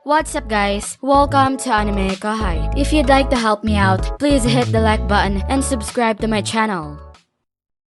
What's up guys? Welcome to AnimeKouhai. If you'd like to help me out, please hit the like button and subscribe to my channel.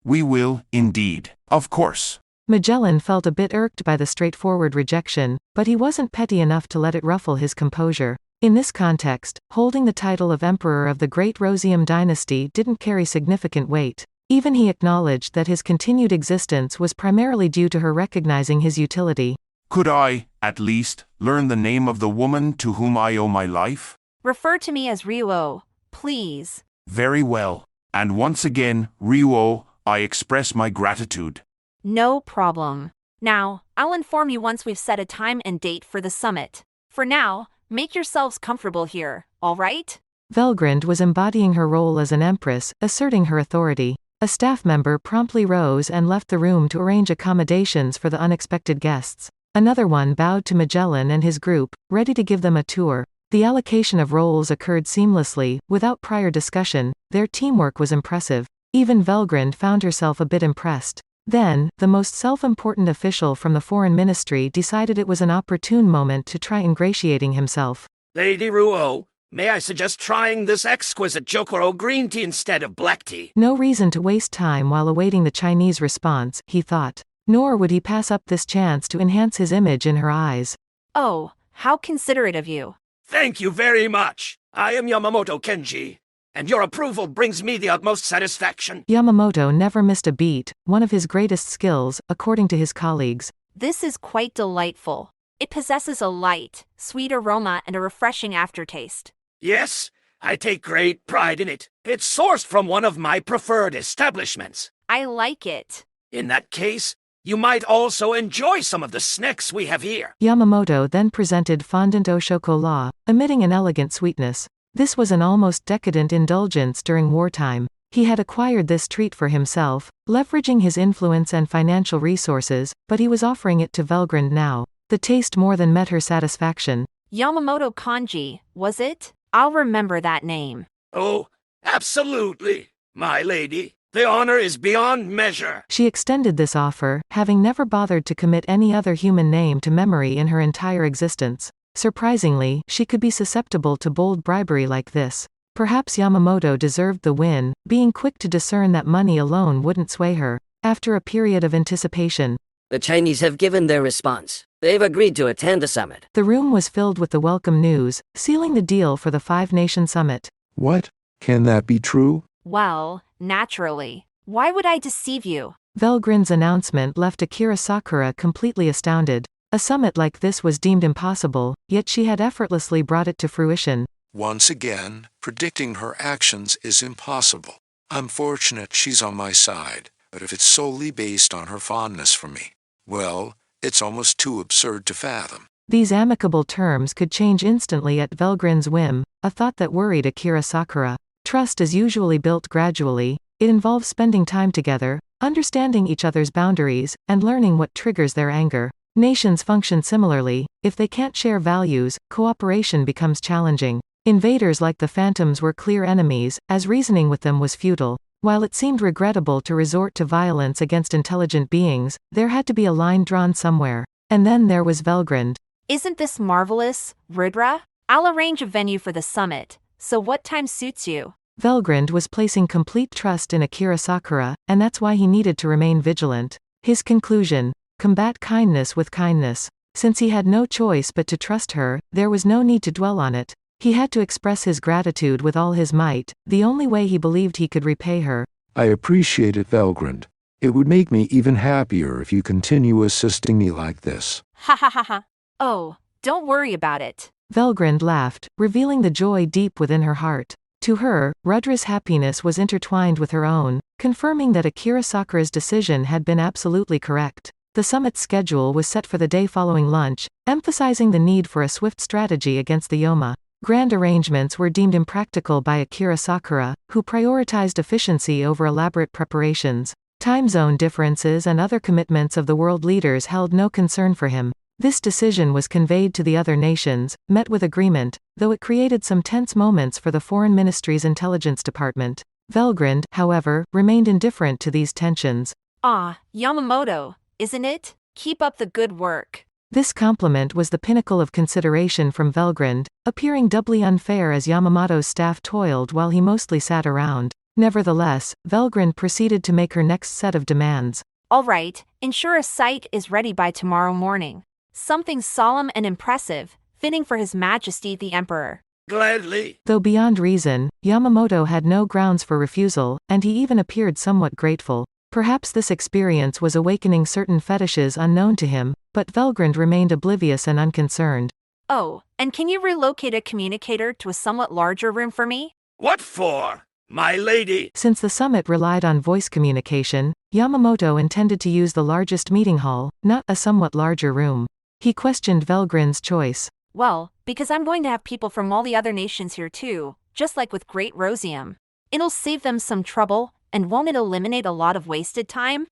We will, indeed. Of course. Magellan felt a bit irked by the straightforward rejection, but he wasn't petty enough to let it ruffle his composure. In this context, holding the title of Emperor of the Great Rosium dynasty didn't carry significant weight. Even he acknowledged that his continued existence was primarily due to her recognizing his utility. Could I, at least, learn the name of the woman to whom I owe my life? Refer to me as Ryuo, please. Very well. And once again, Ryuo, I express my gratitude. No problem. Now, I'll inform you once we've set a time and date for the summit. For now, make yourselves comfortable here, all right? Velgrynd was embodying her role as an empress, asserting her authority. A staff member promptly rose and left the room to arrange accommodations for the unexpected guests. Another one bowed to Magellan and his group, ready to give them a tour. The allocation of roles occurred seamlessly, without prior discussion. Their teamwork was impressive. Even Velgrynd found herself a bit impressed. Then, the most self-important official from the foreign ministry decided it was an opportune moment to try ingratiating himself. Lady Ryuo, may I suggest trying this exquisite Jokoro green tea instead of black tea? No reason to waste time while awaiting the Chinese response, he thought. Nor would he pass up this chance to enhance his image in her eyes. Oh, how considerate of you. Thank you very much. I am Yamamoto Kenji, and your approval brings me the utmost satisfaction. Yamamoto never missed a beat, one of his greatest skills, according to his colleagues. This is quite delightful. It possesses a light, sweet aroma and a refreshing aftertaste. Yes, I take great pride in it. It's sourced from one of my preferred establishments. I like it. In that case, you might also enjoy some of the snacks we have here. Yamamoto then presented fondant au chocolat, emitting an elegant sweetness. This was an almost decadent indulgence during wartime. He had acquired this treat for himself, leveraging his influence and financial resources, but he was offering it to Velgrynd now. The taste more than met her satisfaction. Yamamoto Kanji, was it? I'll remember that name. Oh, absolutely, my lady. The honor is beyond measure. She extended this offer, having never bothered to commit any other human name to memory in her entire existence. Surprisingly, she could be susceptible to bold bribery like this. Perhaps Yamamoto deserved the win, being quick to discern that money alone wouldn't sway her. After a period of anticipation, the Chinese have given their response. They've agreed to attend the summit. The room was filled with the welcome news, sealing the deal for the five-nation summit. What? Can that be true? Well, naturally. Why would I deceive you? Velgrynd's announcement left Akira Sakura completely astounded. A summit like this was deemed impossible, yet she had effortlessly brought it to fruition. Once again, predicting her actions is impossible. I'm fortunate she's on my side, but if it's solely based on her fondness for me, well, it's almost too absurd to fathom. These amicable terms could change instantly at Velgrynd's whim, a thought that worried Akira Sakura. Trust is usually built gradually. It involves spending time together, understanding each other's boundaries, and learning what triggers their anger. Nations function similarly. If they can't share values, cooperation becomes challenging. Invaders like the Phantoms were clear enemies, as reasoning with them was futile. While it seemed regrettable to resort to violence against intelligent beings, there had to be a line drawn somewhere. And then there was Velgrynd. Isn't this marvelous, Rudra? I'll arrange a venue for the summit, so what time suits you? Velgrynd was placing complete trust in Akira Sakura, and that's why he needed to remain vigilant. His conclusion: combat kindness with kindness. Since he had no choice but to trust her, there was no need to dwell on it. He had to express his gratitude with all his might, the only way he believed he could repay her. I appreciate it, Velgrynd. It would make me even happier if you continue assisting me like this. Ha ha ha ha. Oh, don't worry about it. Velgrynd laughed, revealing the joy deep within her heart. To her, Rudra's happiness was intertwined with her own, confirming that Akira Sakura's decision had been absolutely correct. The summit's schedule was set for the day following lunch, emphasizing the need for a swift strategy against the Yoma. Grand arrangements were deemed impractical by Akira Sakura, who prioritized efficiency over elaborate preparations. Time zone differences and other commitments of the world leaders held no concern for him. This decision was conveyed to the other nations, met with agreement, though it created some tense moments for the Foreign Ministry's intelligence department. Velgrynd, however, remained indifferent to these tensions. Ah, Yamamoto, isn't it? Keep up the good work. This compliment was the pinnacle of consideration from Velgrynd, appearing doubly unfair as Yamamoto's staff toiled while he mostly sat around. Nevertheless, Velgrynd proceeded to make her next set of demands. All right, ensure a site is ready by tomorrow morning. Something solemn and impressive, fitting for His Majesty the Emperor. Gladly. Though beyond reason, Yamamoto had no grounds for refusal, and he even appeared somewhat grateful. Perhaps this experience was awakening certain fetishes unknown to him, but Velgrynd remained oblivious and unconcerned. Oh, and can you relocate a communicator to a somewhat larger room for me? What for, my lady? Since the summit relied on voice communication, Yamamoto intended to use the largest meeting hall, not a somewhat larger room. He questioned Velgrynd's choice. Well, because I'm going to have people from all the other nations here too, just like with Great Rosium. It'll save them some trouble, and won't it eliminate a lot of wasted time?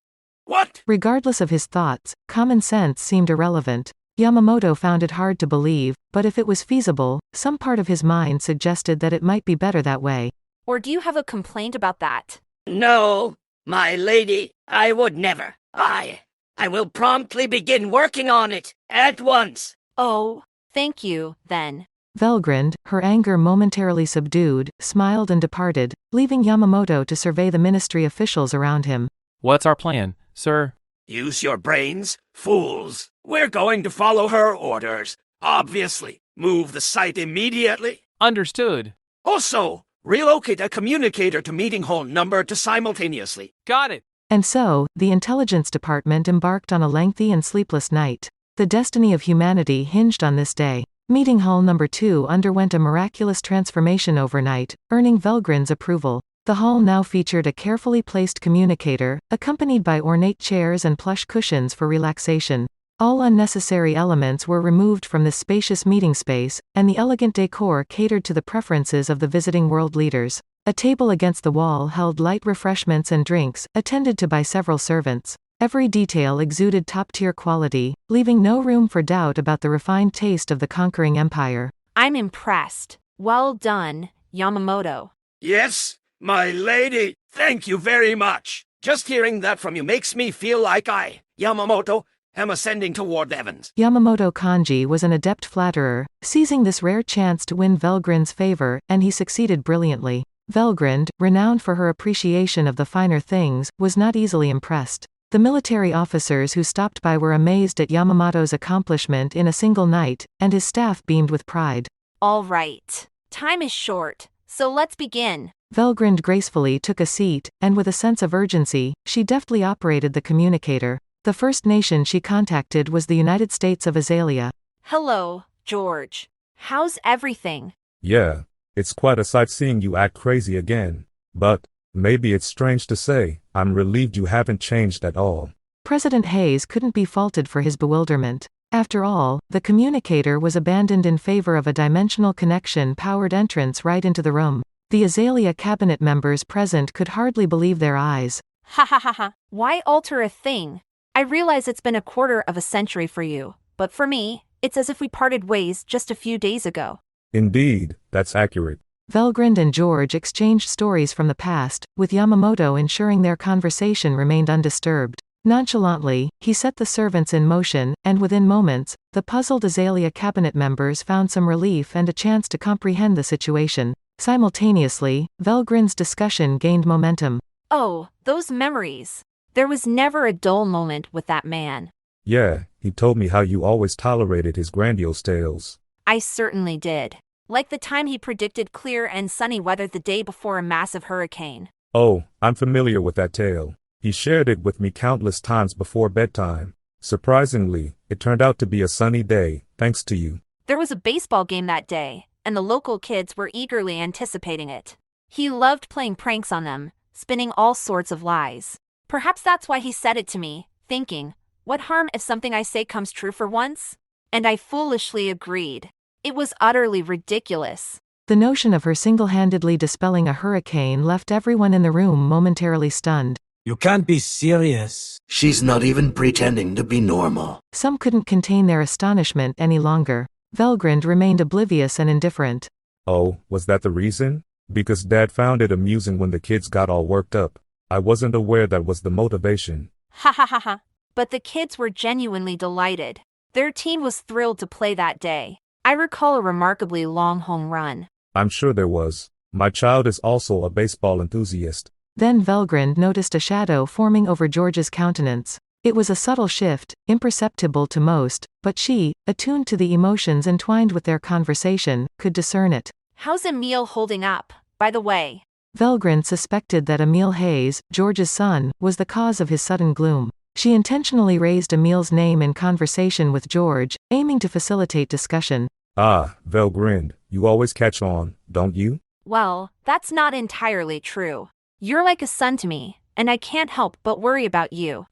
What? Regardless of his thoughts, common sense seemed irrelevant. Yamamoto found it hard to believe, but if it was feasible, some part of his mind suggested that it might be better that way. Or do you have a complaint about that? No, my lady, I would never. I will promptly begin working on it, at once. Oh, thank you, then. Velgrynd, her anger momentarily subdued, smiled and departed, leaving Yamamoto to survey the ministry officials around him. What's our plan, sir? Use your brains, fools. We're going to follow her orders. Obviously. Move the site immediately. Understood. Also, relocate a communicator to meeting hall number 2 simultaneously. Got it. And so, the intelligence department embarked on a lengthy and sleepless night. The destiny of humanity hinged on this day. Meeting hall number 2 underwent a miraculous transformation overnight, earning Velgrynd's approval. The hall now featured a carefully placed communicator, accompanied by ornate chairs and plush cushions for relaxation. All unnecessary elements were removed from this spacious meeting space, and the elegant decor catered to the preferences of the visiting world leaders. A table against the wall held light refreshments and drinks, attended to by several servants. Every detail exuded top-tier quality, leaving no room for doubt about the refined taste of the conquering empire. I'm impressed. Well done, Yamamoto. Yes, my lady. Thank you very much. Just hearing that from you makes me feel like I, Yamamoto, am ascending toward the heavens. Yamamoto Kanji was an adept flatterer, seizing this rare chance to win Velgrynd's favor, and he succeeded brilliantly. Velgrynd, renowned for her appreciation of the finer things, was not easily impressed. The military officers who stopped by were amazed at Yamamoto's accomplishment in a single night, and his staff beamed with pride. All right. Time is short, so let's begin. Velgrynd gracefully took a seat, and with a sense of urgency, she deftly operated the communicator. The first nation she contacted was the United States of Azalea. Hello, George. How's everything? Yeah, it's quite a sight seeing you act crazy again. But, maybe it's strange to say, I'm relieved you haven't changed at all. President Hayes couldn't be faulted for his bewilderment. After all, the communicator was abandoned in favor of a dimensional connection-powered entrance right into the room. The Azalea cabinet members present could hardly believe their eyes. Ha ha ha ha. Why alter a thing? I realize it's been a quarter of a century for you, but for me, it's as if we parted ways just a few days ago. Indeed, that's accurate. Velgrynd and George exchanged stories from the past, with Yamamoto ensuring their conversation remained undisturbed. Nonchalantly, he set the servants in motion, and within moments, the puzzled Azalea cabinet members found some relief and a chance to comprehend the situation. Simultaneously, Velgrynd's discussion gained momentum. Oh, those memories. There was never a dull moment with that man. Yeah, he told me how you always tolerated his grandiose tales. I certainly did. Like the time he predicted clear and sunny weather the day before a massive hurricane. Oh, I'm familiar with that tale. He shared it with me countless times before bedtime. Surprisingly, it turned out to be a sunny day, thanks to you. There was a baseball game that day, and the local kids were eagerly anticipating it. He loved playing pranks on them, spinning all sorts of lies. Perhaps that's why he said it to me, thinking, what harm if something I say comes true for once? And I foolishly agreed. It was utterly ridiculous. The notion of her single-handedly dispelling a hurricane left everyone in the room momentarily stunned. You can't be serious. She's not even pretending to be normal. Some couldn't contain their astonishment any longer. Velgrynd remained oblivious and indifferent. Oh, was that the reason? Because Dad found it amusing when the kids got all worked up. I wasn't aware that was the motivation. Ha ha ha ha. But the kids were genuinely delighted. Their team was thrilled to play that day. I recall a remarkably long home run. I'm sure there was. My child is also a baseball enthusiast. Then Velgrynd noticed a shadow forming over George's countenance. It was a subtle shift, imperceptible to most, but she, attuned to the emotions entwined with their conversation, could discern it. How's Emil holding up, by the way? Velgrynd suspected that Emil Hayes, George's son, was the cause of his sudden gloom. She intentionally raised Emil's name in conversation with George, aiming to facilitate discussion. Ah, Velgrynd, you always catch on, don't you? Well, that's not entirely true. You're like a son to me, and I can't help but worry about you.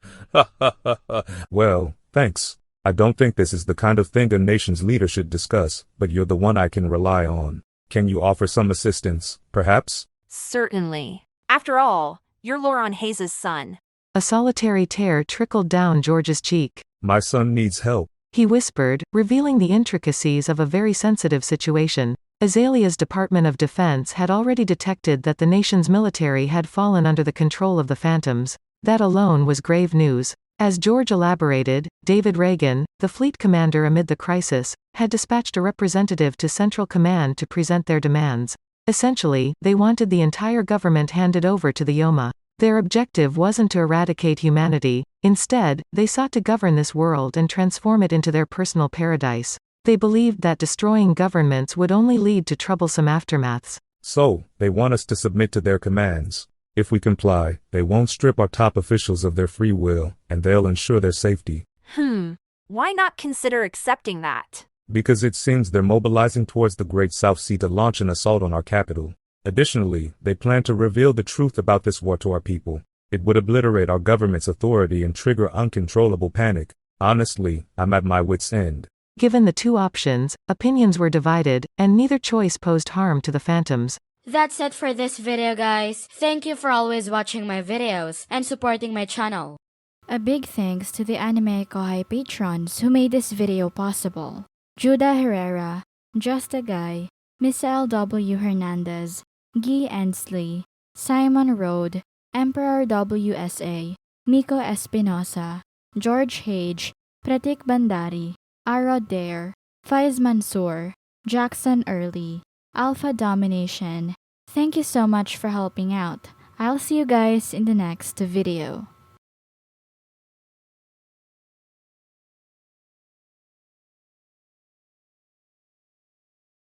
Well, thanks. I don't think this is the kind of thing a nation's leader should discuss, but you're the one I can rely on. Can you offer some assistance, perhaps? Certainly. After all, you're Lauren Hayes' son. A solitary tear trickled down George's cheek. My son needs help, he whispered, revealing the intricacies of a very sensitive situation. Azalea's Department of Defense had already detected that the nation's military had fallen under the control of the Phantoms. That alone was grave news. As George elaborated, David Reagan, the fleet commander amid the crisis, had dispatched a representative to Central Command to present their demands. Essentially, they wanted the entire government handed over to the Yoma. Their objective wasn't to eradicate humanity. Instead, they sought to govern this world and transform it into their personal paradise. They believed that destroying governments would only lead to troublesome aftermaths. So, they want us to submit to their commands. If we comply, they won't strip our top officials of their free will, and they'll ensure their safety. Why not consider accepting that? Because it seems they're mobilizing towards the Great South Sea to launch an assault on our capital. Additionally, they plan to reveal the truth about this war to our people. It would obliterate our government's authority and trigger uncontrollable panic. Honestly, I'm at my wit's end. Given the two options, opinions were divided, and neither choice posed harm to the Phantoms. That's it for this video, guys. Thank you for always watching my videos and supporting my channel. A big thanks to the AnimeKouhai patrons who made this video possible. Judah Herrera, Just a Guy, Miss L.W. Hernandez, Guy Ensley, Simon Rode, Emperor WSA, Miko Espinosa, George Hage, Pratik Bandari, Arod Dare, Faiz Mansour, Jackson Early, Alpha Domination. Thank you so much for helping out. I'll see you guys in the next video.